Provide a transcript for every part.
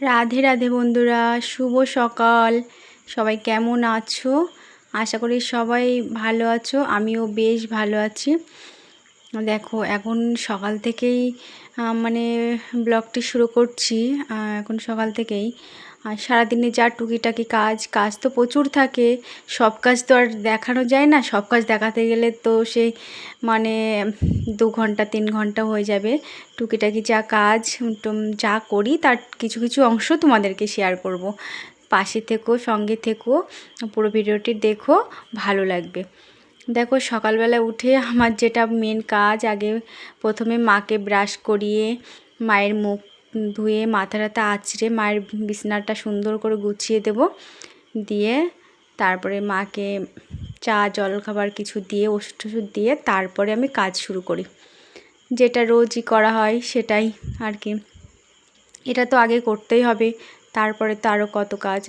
রাধে রাধে বন্ধুরা, শুভ সকাল। সবাই কেমন আছো? আশা করি সবাই ভালো আছো। আমিও বেশ ভালো আছি। দেখো এখন সকাল থেকেই মানে ব্লগটি শুরু করছি। এখন সকাল থেকেই আর সারাদিনে যা টুকিটাকি কাজ তো প্রচুর থাকে। সব কাজ তো আর দেখানো যায় না। সব কাজ দেখাতে গেলে তো সেই মানে 2 ঘন্টা 3 ঘন্টা হয়ে যাবে। টুকিটাকি যা কাজ যা করি তার কিছু কিছু অংশ তোমাদেরকে শেয়ার করব। পাশে থেকো, সঙ্গে থেকো, পুরো ভিডিওটি দেখো, ভালো লাগবে। দেখো সকালবেলা উঠে আমার যেটা মেন কাজ, আগে প্রথমে মাকে ব্রাশ করিয়ে মায়ের মুখ ধুয়ে মাথা টাথা আঁচড়ে মায়ের বিছানাটা সুন্দর করে গুছিয়ে দেব। দিয়ে তারপরে মাকে চা জলখাবার কিছু দিয়ে ওষুধ টষুধ দিয়ে তারপরে আমি কাজ শুরু করি, যেটা রোজই করা হয় সেটাই আর কি। এটা তো আগে করতেই হবে, তারপরে তো আরও কত কাজ।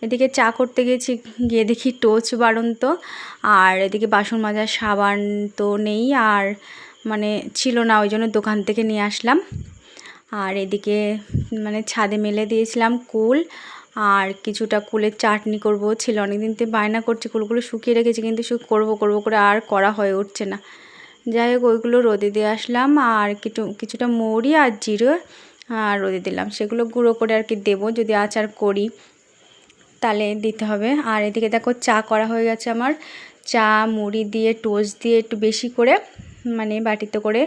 এদিকে চা করতে গেছি, গিয়ে দেখি টোচ বাড়ন্ত, আর এদিকে বাসন মাজার সাবান তো নেই, আর মানে ছিল না, ওই জন্য দোকান থেকে নিয়ে আসলাম। আর এদিকে মানে ছাদে মেলে দিয়েছিলাম কুল, আর কিছুটা কুলের চাটনি করব। ছিল অনেকদিন থেকে বায়না করছে, কুলগুলো শুকিয়ে রেখেছি, কিন্তু করবো করে আর করা হয়ে উঠছে না। যাই হোক ওইগুলো রোদে দিয়ে আসলাম, আর কিছুটা মৌরি আর জিরে আর রোদে দিলাম, সেগুলো গুঁড়ো করে আর কি দেবো, যদি আচার করি তাহলে দিতে হবে। আর এদিকে দেখো চা করা হয়ে গেছে আমার। চা মুড়ি দিয়ে টোস্ট দিয়ে একটু বেশি করে মানে বাটিতে করে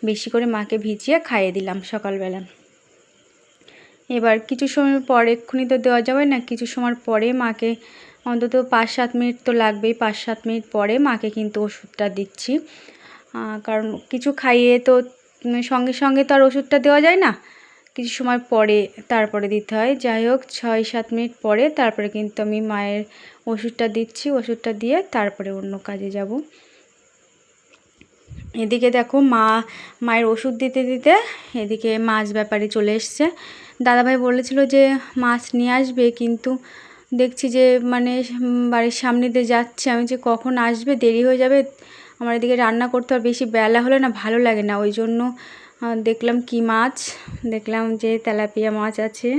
বেশি করে মাকে ভিজিয়ে খাইয়ে দিলাম সকালবেলা। এবার কিছু সময় পরে, এক্ষুনি তো দেওয়া যাবে না, কিছু সময় পরে মাকে অন্তত 5-7 মিনিট তো লাগবেই, 5-7 মিনিট পরে মাকে কিন্তু ওষুধটা দিচ্ছি। কারণ কিছু খাইয়ে তো সঙ্গে সঙ্গে তো আর ওষুধটা দেওয়া যায় না, কিছু সময় পরে তারপরে দিতে হয়। যাই হোক 6-7 মিনিট পরে তারপরে কিন্তু আমি মায়ের ওষুধটা দিচ্ছি। ওষুধটা দিয়ে তারপরে অন্য কাজে যাব। এদিকে দেখো মায়ের ওষুধ দিতে দিতে এদিকে মাছ ব্যাপারী চলে এসছে। দাদাভাই বলেছিল যে মাছ নিয়ে আসবে, কিন্তু দেখছি যে মানে বাড়ির সামনে দিয়ে যাচ্ছে, আমি যে কখন আসবে, দেরি হয়ে যাবে। আমার এদিকে রান্না করতে আর বেশি বেলা হলে না ভালো লাগে না, ওই জন্য দেখলাম কি মাছ, দেখলাম যে তেলাপিয়া মাছ আছে,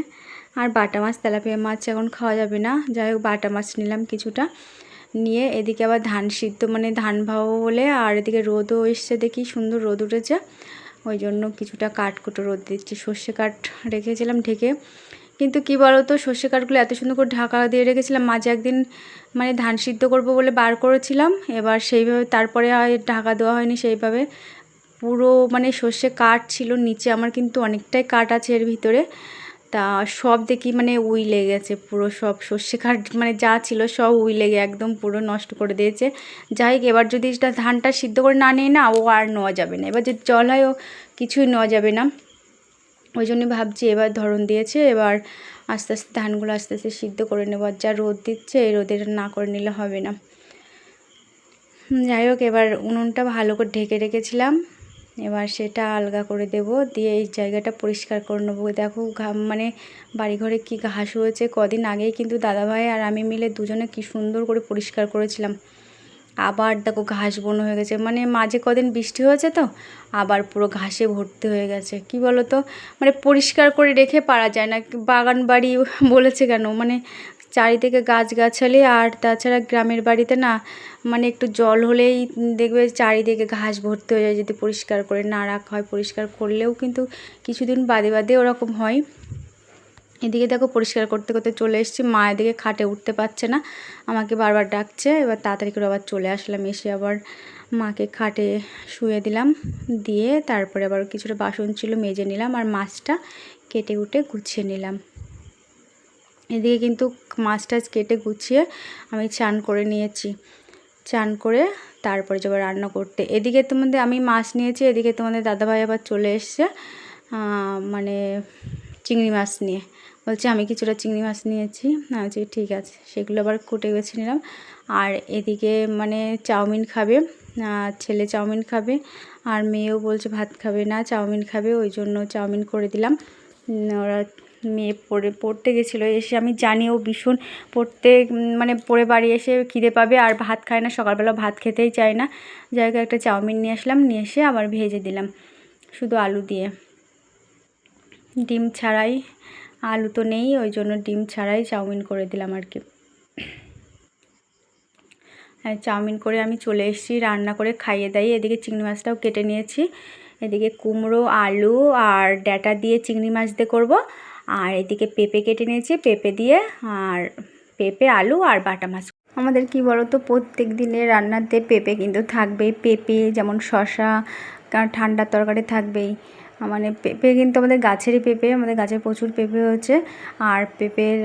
আর বাটা মাছ। তেলাপিয়া মাছ এখন খাওয়া যাবে না, যাই হোক বাটা মাছ নিলাম কিছুটা নিয়ে। এদিকে আবার ধান সিদ্ধ মানে ধান ভাবো বলে, আর এদিকে রোদও এসছে, দেখি সুন্দর রোদ উঠেছে, ওই জন্য কিছুটা কাঠকুটো রোদ দিচ্ছি। সর্ষে কাঠ রেখেছিলাম ঢেকে, কিন্তু কি বলো তো, সর্ষে কাঠগুলো এত সুন্দর করে ঢাকা দিয়ে রেখেছিলাম, মাঝে একদিন মানে ধান সিদ্ধ করব বলে বার করেছিলাম, এবার সেইভাবে তারপরে আর ঢাকা দেওয়া হয়নি সেইভাবে। পুরো মানে সর্ষে কাঠ ছিল নিচে, আমার কিন্তু অনেকটাই কাঠ আছে এর ভিতরে, তা সব দেখি মানে উই লেগে গেছে পুরো, সব সর্ষে কাঠ মানে যা ছিল সব উই লেগে একদম পুরো নষ্ট করে দিয়েছে। যাই হোক এবার যদি ধানটা সিদ্ধ করে না নিই না, ও আর নেওয়া যাবে না, এবার যদি জল হয় ও কিছুই নেওয়া যাবে না। ওই জন্য ভাবছি এবার ধরন দিয়েছে, এবার আস্তে আস্তে ধানগুলো আস্তে আস্তে সিদ্ধ করে নেব। আর যা রোদ দিচ্ছে, এই রোদের না করে নিলে হবে না। যাই হোক এবার উনুনটা ভালো করে ঢেকে রেখেছিলাম, এবার সেটা আলগা করে দেব, দিয়ে এই জায়গাটা পরিষ্কার করে নেবো। দেখো মানে বাড়িঘরে কি ঘাস হয়েছে, কদিন আগেই কিন্তু দাদাভাই আর আমি মিলে দুজনে কি সুন্দর করে পরিষ্কার করেছিলাম। আবার দেখো ঘাস বন হয়ে গেছে, মানে মাঝে কদিন বৃষ্টি হয়েছে তো আবার পুরো ঘাসে ভর্তি হয়ে গেছে। কি বলো তো, মানে পরিষ্কার করে রেখে পারা যায় না। বাগান বাড়ি বলেছে কেন, মানে চারিদিকে গাছগাছালি, আর তাছাড়া গ্রামের বাড়িতে না মানে একটু জল হলেই দেখবে চারিদিকে ঘাস ভর্তি হয়ে যায়, যদি পরিষ্কার করে না রাখা হয়। পরিষ্কার করলেও কিন্তু কিছুদিন বাদে বাদে ওরকম হয়। এদিকে দেখো পরিষ্কার করতে করতে চলে এসেছি, মা এদিকে খাটে উঠতে পারছে না, আমাকে বারবার ডাকছে। এবার তাড়াতাড়ি করে আবার চলে আসলাম, এসে আবার মাকে খাটে শুয়ে দিলাম, দিয়ে তারপরে আবার কিছুটা বাসন ছিল মেজে নিলাম, আর মাছটা কেটে উঠে গুছিয়ে নিলাম। এদিকে কিন্তু মাছ টাছ কেটে গুছিয়ে আমি চান করে নিয়েছি। চান করে তারপরে যাবো রান্না করতে। এদিকে তোমাদের আমি মাছ নিয়েছি, এদিকে তোমাদের দাদাভাই আবার চলে এসছে মানে চিংড়ি মাছ নিয়ে, বলছে আমি কিছুটা চিংড়ি মাছ নিয়েছি। না বলছি ঠিক আছে, সেগুলো আবার কুটে বেছে নিলাম। আর এদিকে মানে চাউমিন খাবে, ছেলে চাউমিন খাবে, আর মেয়েও বলছে ভাত খাবে না, চাউমিন খাবে, ওই জন্য চাউমিন করে দিলাম। ওরা মেয়ে পড়তে গেছিলো, এসে আমি জানি ও ভীষণ পড়তে মানে পড়ে বাড়ি এসে খিদে পাবে, আর ভাত খায় না, সকালবেলা ভাত খেতেই চায় না। যাই হোক একটা চাউমিন নিয়ে আসলাম, নিয়ে এসে আবার ভেজে দিলাম শুধু আলু দিয়ে, ডিম ছাড়াই। আলু তো নেই, ওই জন্য ডিম ছাড়াই চাউমিন করে দিলাম আর কি। হ্যাঁ, চাউমিন করে আমি চলে এসেছি, রান্না করে খাইয়ে দাইয়ে এদিকে চিংড়ি মাছটাও কেটে নিয়েছি। এদিকে কুমড়ো, আলু আর ডাঁটা দিয়ে চিংড়ি মাছ দিয়ে করবো। আর এদিকে পেঁপে কেটে নিয়েছি, পেঁপে দিয়ে আর পেঁপে, আলু আর বাটা মাছ। আমাদের কি বলো তো, প্রত্যেক দিনের রান্নাতে পেঁপে কিন্তু থাকবেই। পেঁপে যেমন শশা, ঠান্ডার তরকারি থাকবেই। মানে পেঁপে কিন্তু আমাদের গাছেরই পেঁপে, আমাদের গাছের প্রচুর পেঁপে হয়েছে। আর পেঁপের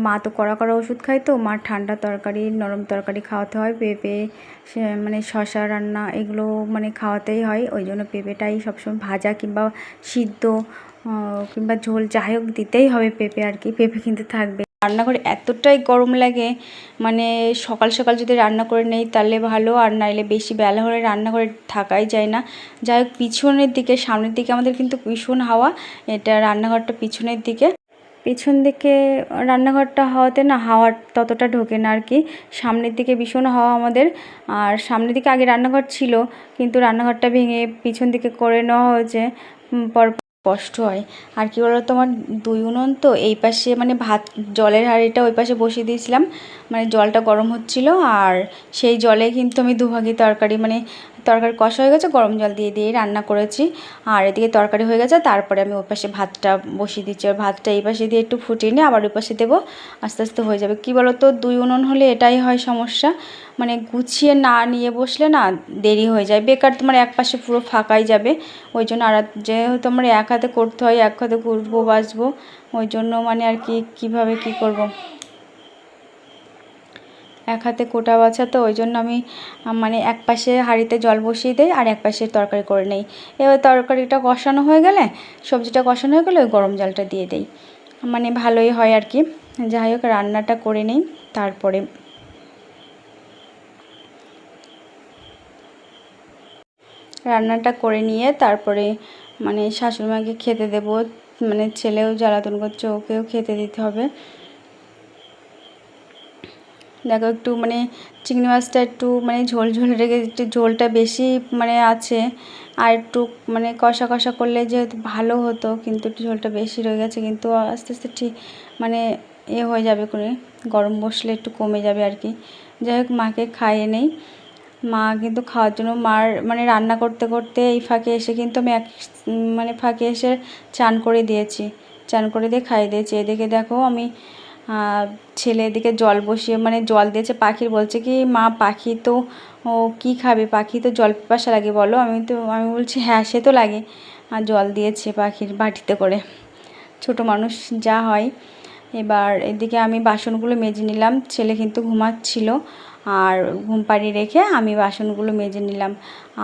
মা তো কড়া কড়া ওষুধ খায়, তো মার ঠান্ডা তরকারি, নরম তরকারি খাওয়াতে হয়। পেঁপে মানে শশা রান্না এগুলো মানে খাওয়াতেই হয়। ওই জন্য পেঁপেটাই সবসময় ভাজা কিংবা সিদ্ধ কিংবা ঝোল যাই হোক দিতেই হবে পেঁপে আর কি। পেঁপে কিন্তু থাকবে। রান্নাঘরে এতটাই গরম লাগে, মানে সকাল সকাল যদি রান্না করে নেই তাহলে ভালো, আর নাইলে বেশি বেলা হলে রান্নাঘরে থাকাই যায় না। যাই হোক, পিছনের দিকে, সামনের দিকে আমাদের কিন্তু ভীষণ হাওয়া। এটা রান্নাঘরটা পিছনের দিকে, পিছন দিকে রান্নাঘরটা হওয়াতে না হাওয়া ততটা ঢোকে না আর কি। সামনের দিকে ভীষণ হাওয়া আমাদের। আর সামনের দিকে আগে রান্নাঘর ছিল, কিন্তু রান্নাঘরটা ভেঙে পিছন দিকে করে নেওয়া হয়েছে। পর কষ্ট হয়। আর কি বলো তো, আমার 2 উনুন তো, এই পাশে মানে ভাত জলের হাঁড়িটা ওই পাশে বসিয়ে দিয়েছিলাম, মানে জলটা গরম হচ্ছিল। আর সেই জলে কিন্তু আমি দুভাগি তরকারি, মানে তরকারি কষা হয়ে গেছে, গরম জল দিয়ে দিয়ে রান্না করেছি। আর এদিকে তরকারি হয়ে গেছে, তারপরে আমি ওই পাশে ভাতটা বসিয়ে দিচ্ছি। আর ভাতটা এই পাশে দিয়ে একটু ফুটিয়ে নিয়ে আবার ওই পাশে দেবো, আস্তে আস্তে হয়ে যাবে। কি বলো তো, 2 উনুন হলে এটাই হয় সমস্যা, মানে গুছিয়ে না নিয়ে বসলে না দেরি হয়ে যায়, বেকার তোমার এক পাশে পুরো ফাঁকাই যাবে। ওই জন্য আর যেহেতু আমার এক হাতে করতে হয়, এক হাতে করবো বাছবো, ওই জন্য মানে আর কি কীভাবে কী করব, এক হাতে কোটা বাছা, তো ওই জন্য আমি মানে এক পাশে হাঁড়িতে জল বসিয়ে দিই আর এক পাশে তরকারি করে নেই। এবার তরকারিটা কষানো হয়ে গেলে, সবজিটা কষানো হয়ে গেলে ওই গরম জলটা দিয়ে দিই, মানে ভালোই হয় আর কি। যাই হোক, রান্নাটা করে নিই, তারপরে রান্নাটা করে নিয়ে তারপরে মানে শাশুড়িমাকে খেতে দেবো। মানে ছেলেও জ্বালাতন করছে, ওকেও খেতে দিতে হবে। দেখো একটু মানে চিংড়ি মাছটা একটু মানে ঝোল ঝোল রেখে, একটু ঝোলটা বেশি মানে আছে, আর একটু মানে কষা কষা করলে যেহেতু ভালো হতো, কিন্তু একটু ঝোলটা বেশি রয়ে গেছে। কিন্তু আস্তে আস্তে ঠিক মানে হয়ে যাবে, করে গরম বসলে একটু কমে যাবে আর কি। যাই হোক, মাকে খাইয়ে নেই। মা কিন্তু খাওয়ার জন্য, মার মানে রান্না করতে করতে এই ফাঁকে এসে কিন্তু আমি মানে ফাঁকে এসে চান করে দিয়েছি, চান করে দিয়ে খাইয়ে দিয়েছি। এদিকে দেখো আমি ছেলে এদিকে জল বসিয়ে মানে জল দিয়েছে পাখির, বলছে কি মা পাখি তো ও কী খাবে, পাখি তো জল পিপাসা লাগে বলো। আমি বলছি হ্যাঁ সে তো লাগে। আর জল দিয়েছে পাখির বাটিতে করে, ছোট মানুষ যা হয়। এবার এদিকে আমি বাসনগুলো মেজে নিলাম, ছেলে কিন্তু ঘুমাচ্ছিল, আর ঘুম পাড়িয়ে রেখে আমি বাসনগুলো মেজে নিলাম।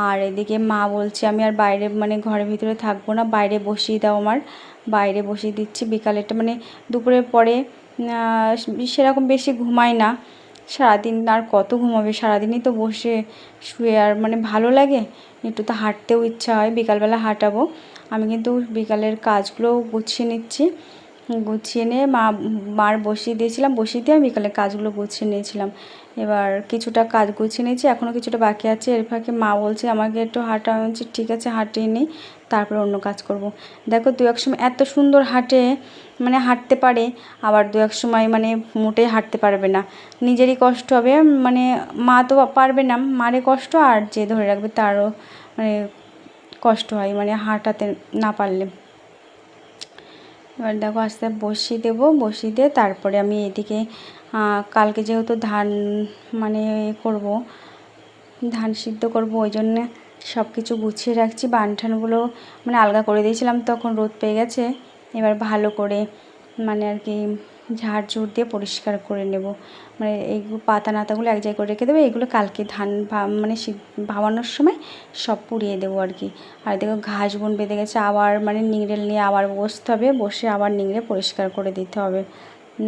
আর এদিকে মা বলছে আমি আর বাইরে মানে ঘরের ভিতরে থাকবো না, বাইরে বসিয়ে দাও আমার, বাইরে বসিয়ে দিচ্ছি। বিকালেরটা মানে দুপুরের পরে সেরকম বেশি ঘুমাই না, সারাদিন আর কত ঘুমাবে, সারাদিনই তো বসে শুয়ে, আর মানে ভালো লাগে, একটু তো হাঁটতেও ইচ্ছা হয়। বিকালবেলা হাঁটাবো। আমি কিন্তু বিকালের কাজগুলো গুছিয়ে নিচ্ছি, গুছিয়ে নিয়ে মার বসিয়ে দিয়েছিলাম, বসিয়ে দিয়ে আমি বিকালের কাজগুলো গুছিয়ে নিয়েছিলাম। এবার কিছুটা কাজ গুছিয়ে নিয়েছি, এখনও কিছুটা বাকি আছে। এর ফাঁকে মা বলছে আমাকে একটু হাঁটা, আমি বলছি ঠিক আছে হাঁটিয়ে নিই, তারপরে অন্য কাজ করব। দেখো দু এক সময় এত সুন্দর হাঁটে, মানে হাঁটতে পারে, আবার দু এক সময় মানে মোটেই হাঁটতে পারবে না, নিজেরই কষ্ট হবে। মানে মা তো পারবে না, মারে কষ্ট, আর যে ধরে রাখবে তারও মানে কষ্ট হয়, মানে হাঁটাতে না পারলে। এবার দেখো আস্তে বসিয়ে দেবো, বসিয়ে দিয়ে তারপরে আমি এদিকে কালকে যেহেতু ধান মানে করব, ধান সিদ্ধ করব, ওই জন্যে সব কিছু গুছিয়ে রাখছি। বানঠানগুলো মানে আলগা করে দিয়েছিলাম, তখন রোদ পেয়ে গেছে। এবার ভালো করে মানে আর কি ঝাড়ঝুড় দিয়ে পরিষ্কার করে নেব, মানে এইগুলো পাতা নাতাগুলো এক জায়গায় করে রেখে দেবো। এগুলো কালকে ধান মানে ভাবানোর সময় সব পুড়িয়ে দেবো আর কি। আর দেখো ঘাস বন বেঁধে গেছে, আবার মানে নিংড়েল নিয়ে আবার বসতে হবে, বসে আবার নিংড়ে পরিষ্কার করে দিতে হবে,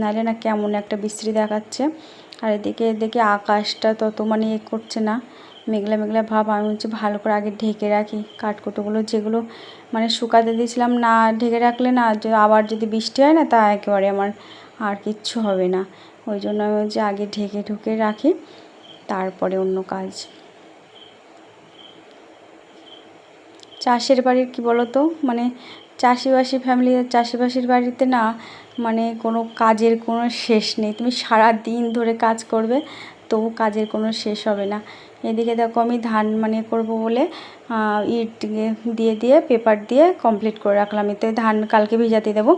নাহলে না কেমন একটা বিশ্রী দেখাচ্ছে। আর এদিকে আকাশটা তত মানে করছে না, মেঘলা মেঘলা ভাব। আমি হচ্ছে ভালো করে আগে ঢেকে রাখি কাঠকুটোগুলো, যেগুলো মানে শুকাতে দিয়েছিলাম, না ঢেকে রাখলে না আবার যদি বৃষ্টি হয় না তা একেবারে আমার আর কিচ্ছু হবে না। ওই জন্য আমি হচ্ছে আগে ঢেকে ঢুকে রাখি, তারপরে অন্য কাজ। চাষের বাড়ির কি বলো তো, মানে চাষিবাসী ফ্যামিলি, চাষিবাসীর বাড়িতে না মানে কোনো কাজের কোনো শেষ নেই। তুমি সারা দিন ধরে কাজ করবে তবু কাজের কোনো শেষ হবে না। এদিকে দেখো আমি ধান মানে করব বলে ইট দিয়ে দিয়ে পেপার দিয়ে কমপ্লিট করে রাখলাম। এতে ধান কালকে ভিজাতে দেবো।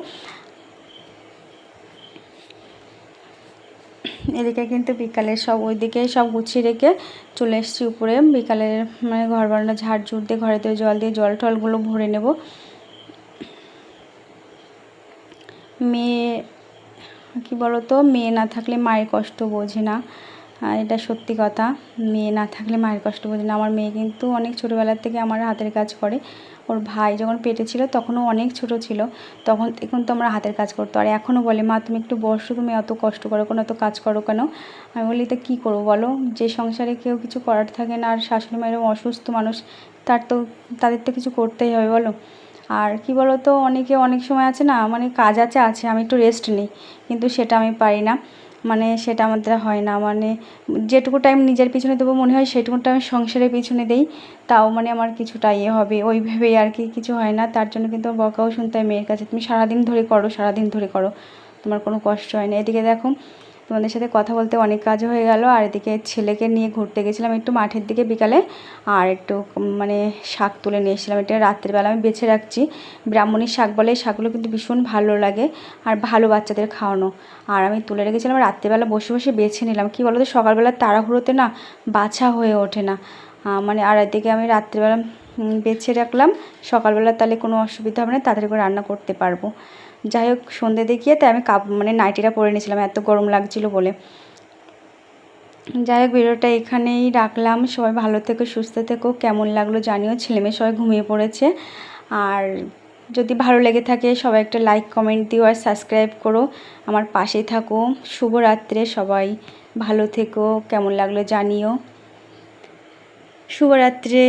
এদিকে কিন্তু বিকালে সব ওইদিকে সব গুছিয়ে রেখে চলে এসেছি উপরে। বিকালের মানে ঘর বারান্দা ঝাড়ঝুড় দিয়ে ঘরেতে জল দিয়ে জল টলগুলো ভরে নেব। মেয়ে কী বলো তো, মেয়ে না থাকলে মায়ের কষ্ট বোঝে না, এটা সত্যি কথা। মেয়ে না থাকলে মায়ের কষ্ট বোঝে না। আমার মেয়ে কিন্তু অনেক ছোটোবেলার থেকে আমার হাতের কাজ করে। ওর ভাই যখন পেটে ছিল তখনও অনেক ছোটো ছিল, তখন তো আমরা হাতের কাজ করতো। আর এখনও বলে, মা তুমি একটু বসো, তুমি এত কষ্ট করো কেন, এত কাজ করো কেন? আমি বলি তা কী করবো বলো, যে সংসারে কেউ কিছু করার থাকে না, আর শাশুড়ি মায়ের অসুস্থ মানুষ, তাদের তো কিছু করতেই হবে বলো। আর কি বলো তো, অনেকে অনেক সময় আছে না, মানে কাজ আছে আমি একটু রেস্ট নিই, কিন্তু সেটা আমি পারি না, মানে সেটা আমার দ্বারা হয় না। মানে যেটুকু টাইম নিজের পিছনে দেবো মনে হয় সেটুকু টাইম সংসারের পিছনে দেই, তাও মানে আমার কিছুটা ইয়ে হবে ওই ভেবেই আর কি, কিছু হয় না। তার জন্য কিন্তু বকাও শুনতে হয় মেয়ের কাছে, তুমি সারাদিন ধরে করো, সারাদিন ধরে করো, তোমার কোনো কষ্ট হয় না। এদিকে দেখো তোমাদের সাথে কথা বলতে অনেক কাজ হয়ে গেল। আর এদিকে ছেলেকে নিয়ে ঘুরতে গেছিলাম একটু মাঠের দিকে বিকালে, আর একটু মানে শাক তুলে নিয়ে এসেছিলাম। এটা রাত্রিবেলা আমি বেছে রাখছি, ব্রাহ্মণী শাক বলে, শাকগুলো কিন্তু ভীষণ ভালো লাগে আর ভালো বাচ্চাদের খাওয়ানো। আর আমি তুলে রেখেছিলাম, রাত্রিবেলা বসে বসে বেছে নিলাম। কী বলো তো, সকালবেলা তাড়াহুড়োতে না বাছা হয়ে ওঠে না, মানে আর এদিকে আমি রাত্রিবেলা বেছে রাখলাম, সকালবেলা তাহলে কোনো অসুবিধা হবে না, তাড়াতাড়ি করে রান্না করতে পারবো। যাই হোক, সন্ধ্যে দেখিয়ে তাই আমি মানে নাইটিটা পরে নিয়েছিলাম, এত গরম লাগছিল বলে। যাই হোক, ভিডিওটা এখানেই রাখলাম। সবাই ভালো থেকো, সুস্থ থেকো। কেমন লাগলো জানিও। ছেলেমেয়ে সবাই ঘুমিয়ে পড়েছে। আর যদি ভালো লেগে থাকে সবাই একটা লাইক কমেন্ট দিও আর সাবস্ক্রাইব করো, আমার পাশেই থাকো। শুভরাত্রে, সবাই ভালো থেকো, কেমন লাগলো জানিও। শুভরাত্রে।